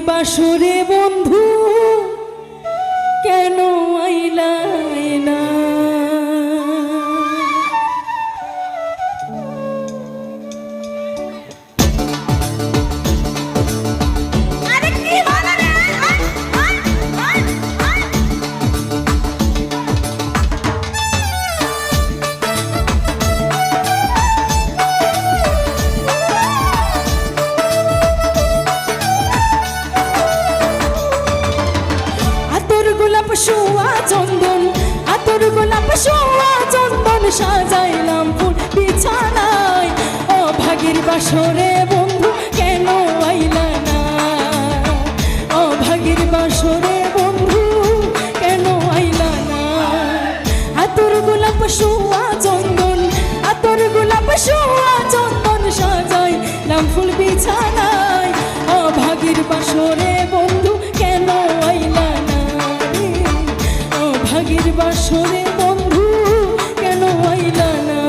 বাসরে বন্ধু কেন আইলাই না? শোয়া চন্দন আতর গোলাপ শোয়া চন্দন সাজাইলাম ফুল বিছানায়। ও ভাগের বাসরে বন্ধু কেন আইলা না? ও ভাগের বাসরে বন্ধু কেন আইলা না? আতর গোলাপ শোয়া চন্দন আতর গোলাপ শোয়া চন্দন সাজাইলাম ফুল বিছানায়। ও ভাগের বাসরে বন্ধু কেন আইলা না? ভাগের বাসরে বন্ধু কেন আইলা না?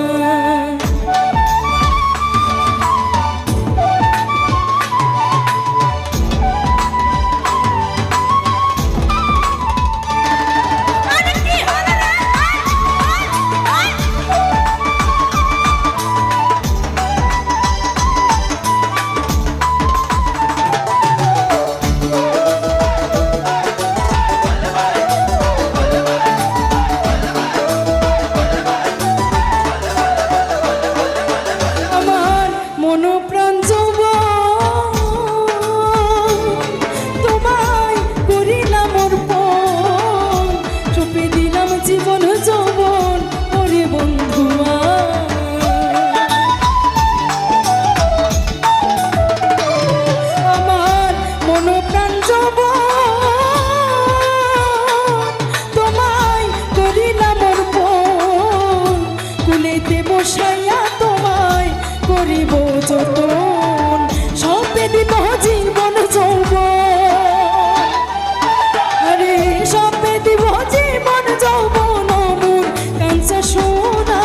জীবন যৌবন ওরে বন্ধুয়া আমার মন প্রাণ যৌবন তোমায় করিলাম অর্পণ। কুলেতে বসাইয়া তোমায় করিব যতন। সবে দিব জীবন যৌবন আরে সবে দিব জীবন যৌবন মন কাঞ্চা সোনা।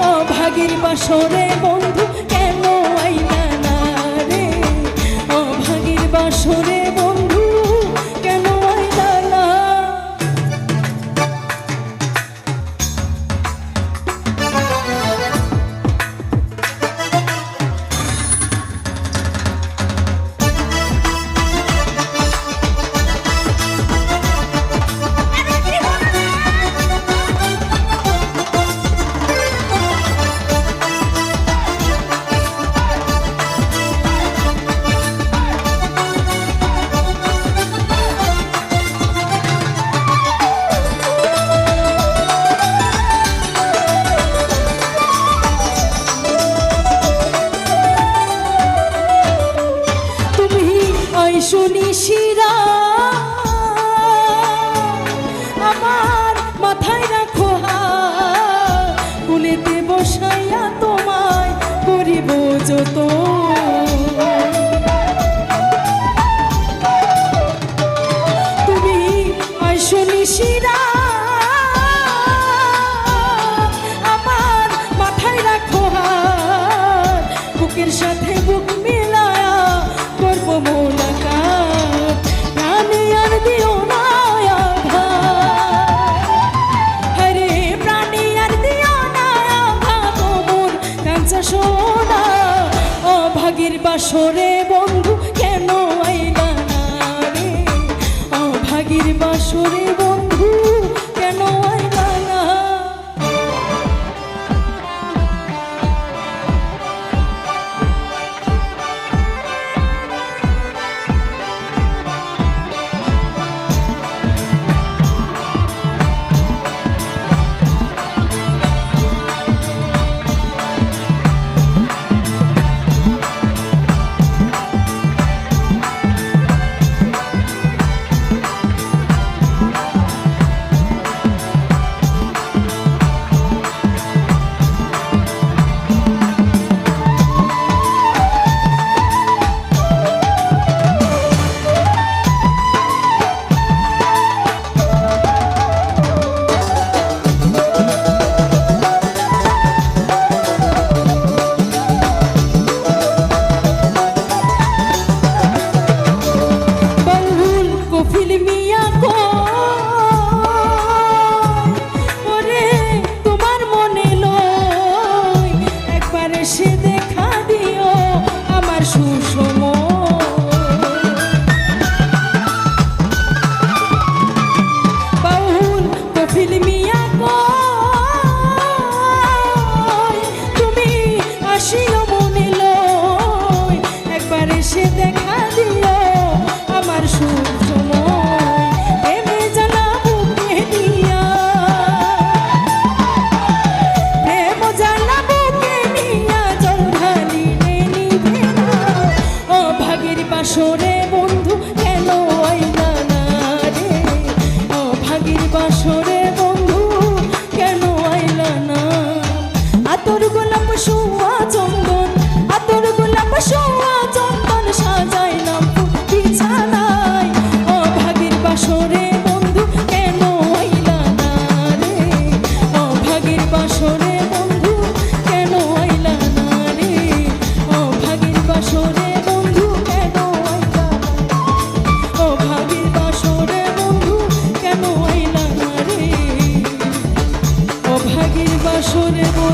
ও ভাগের বাসরে বন্ধু কেন আইলা না রে? ও ভাগের বাসরে বন্ধু কেন আইলা না? শুনি শিরা আমার মাথায় রাখো হাত। কুলেতে বসাইয়া তোমায় করিব যত। তুমি শুনি শিরা আমার মাথায় রাখো হাত। বুকের সাথে বুক মিলায়া করবো মোলাকাত।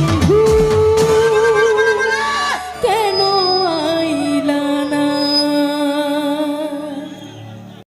বন্ধু